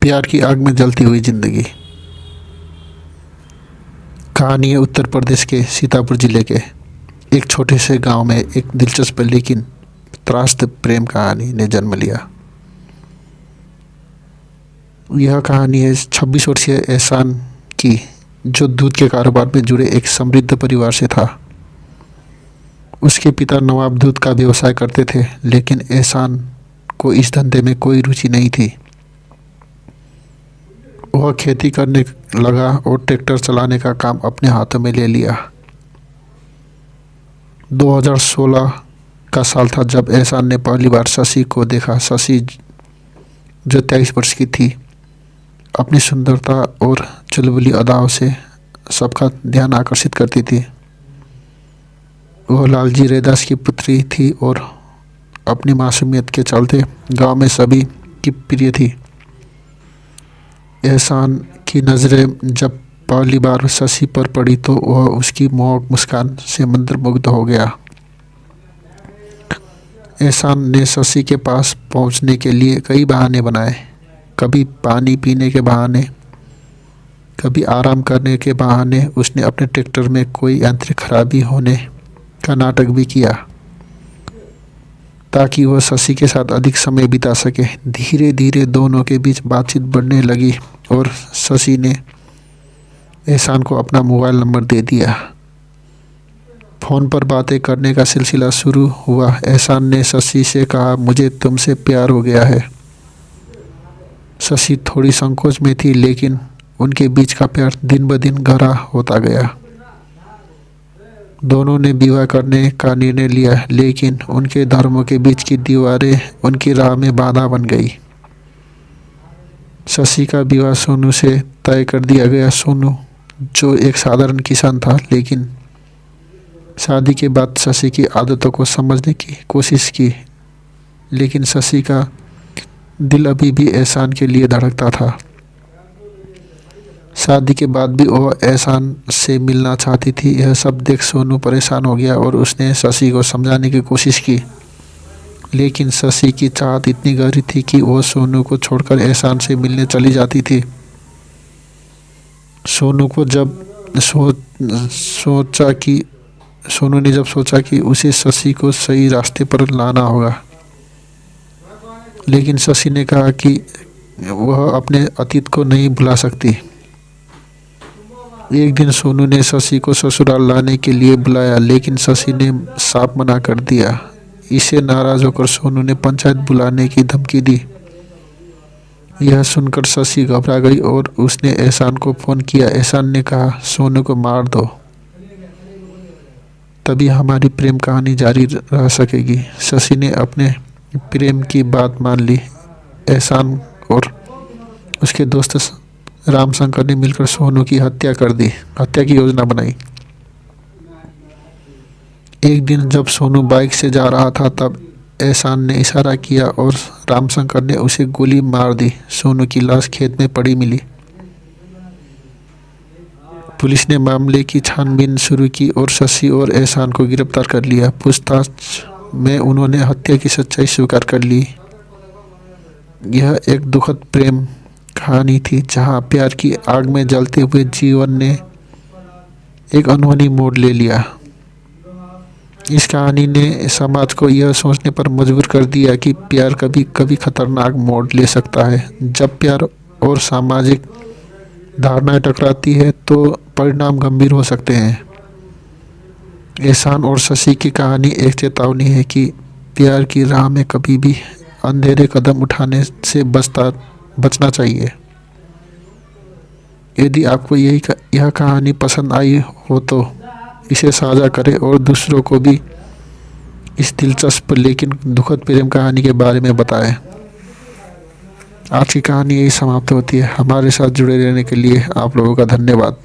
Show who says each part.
Speaker 1: प्यार की आग में जलती हुई जिंदगी। कहानी है उत्तर प्रदेश के सीतापुर जिले के एक छोटे से गांव में एक दिलचस्प लेकिन त्रासद प्रेम कहानी ने जन्म लिया। यह कहानी है 26 वर्षीय एहसान की, जो दूध के कारोबार में जुड़े एक समृद्ध परिवार से था। उसके पिता नवाब दूध का व्यवसाय करते थे, लेकिन एहसान को इस धंधे में कोई रुचि नहीं थी। वह खेती करने लगा और ट्रैक्टर चलाने का काम अपने हाथों में ले लिया। 2016 का साल था जब एहसान ने पहली बार शशि को देखा। शशि, जो 23 वर्ष की थी, अपनी सुंदरता और चुलबुली अदाओं से सबका ध्यान आकर्षित करती थी। वह लालजी रैदास की पुत्री थी और अपनी मासूमियत के चलते गांव में सभी की प्रिय थी। एहसान की नज़रें जब पहली बार शशि पर पड़ी तो वह उसकी मोहक मुस्कान से मंत्रमुग्ध हो गया। एहसान ने शशि के पास पहुंचने के लिए कई बहाने बनाए। कभी पानी पीने के बहाने, कभी आराम करने के बहाने उसने अपने ट्रैक्टर में कोई यांत्रिक खराबी होने का नाटक भी किया, ताकि वह शशि के साथ अधिक समय बिता सके। धीरे धीरे दोनों के बीच बातचीत बढ़ने लगी और शशि ने एहसान को अपना मोबाइल नंबर दे दिया। फ़ोन पर बातें करने का सिलसिला शुरू हुआ। एहसान ने शशि से कहा, मुझे तुमसे प्यार हो गया है। शशि थोड़ी संकोच में थी, लेकिन उनके बीच का प्यार दिन ब दिन गहरा होता गया। दोनों ने विवाह करने का निर्णय लिया, लेकिन उनके धर्मों के बीच की दीवारें उनकी राह में बाधा बन गई। शशि का विवाह सोनू से तय कर दिया गया। सोनू, जो एक साधारण किसान था, लेकिन शादी के बाद शशि की आदतों को समझने की कोशिश की, लेकिन शशि का दिल अभी भी एहसान के लिए धड़कता था। शादी के बाद भी वह एहसान से मिलना चाहती थी। यह सब देख सोनू परेशान हो गया और उसने शशि को समझाने की कोशिश की, लेकिन शशि की चाहत इतनी गहरी थी कि वह सोनू को छोड़कर एहसान से मिलने चली जाती थी। सोनू ने जब सोचा कि उसे शशि को सही रास्ते पर लाना होगा, लेकिन शशि ने कहा कि वह अपने अतीत को नहीं भुला सकती। एक दिन सोनू ने शशि को ससुराल लाने के लिए बुलाया, लेकिन शशि ने साफ मना कर दिया। इससे नाराज होकर सोनू ने पंचायत बुलाने की धमकी दी। यह सुनकर शशि घबरा गई और उसने एहसान को फ़ोन किया। एहसान ने कहा, सोनू को मार दो, तभी हमारी प्रेम कहानी जारी रह सकेगी। शशि ने अपने प्रेम की बात मान ली। एहसान और उसके दोस्त रामशंकर ने मिलकर सोनू की हत्या की योजना बनाई। एक दिन जब सोनू बाइक से जा रहा था, तब एहसान ने इशारा किया और रामशंकर ने उसे गोली मार दी। सोनू की लाश खेत में पड़ी मिली। पुलिस ने मामले की छानबीन शुरू की और शशि और एहसान को गिरफ्तार कर लिया। पूछताछ में उन्होंने हत्या की सच्चाई स्वीकार कर ली। यह एक दुखद प्रेम कहानी थी, जहां प्यार की आग में जलते हुए जीवन ने एक अनहोनी मोड़ ले लिया। इस कहानी ने समाज को यह सोचने पर मजबूर कर दिया कि प्यार कभी कभी खतरनाक मोड़ ले सकता है। जब प्यार और सामाजिक धारणाएं टकराती है तो परिणाम गंभीर हो सकते हैं। एहसान और शशि की कहानी एक चेतावनी है कि प्यार की राह में कभी भी अंधेरे कदम उठाने से बचना चाहिए। यदि आपको यह कहानी पसंद आई हो तो इसे साझा करें और दूसरों को भी इस दिलचस्प लेकिन दुखद प्रेम कहानी के बारे में बताएं। आज की कहानी यही समाप्त होती है। हमारे साथ जुड़े रहने के लिए आप लोगों का धन्यवाद।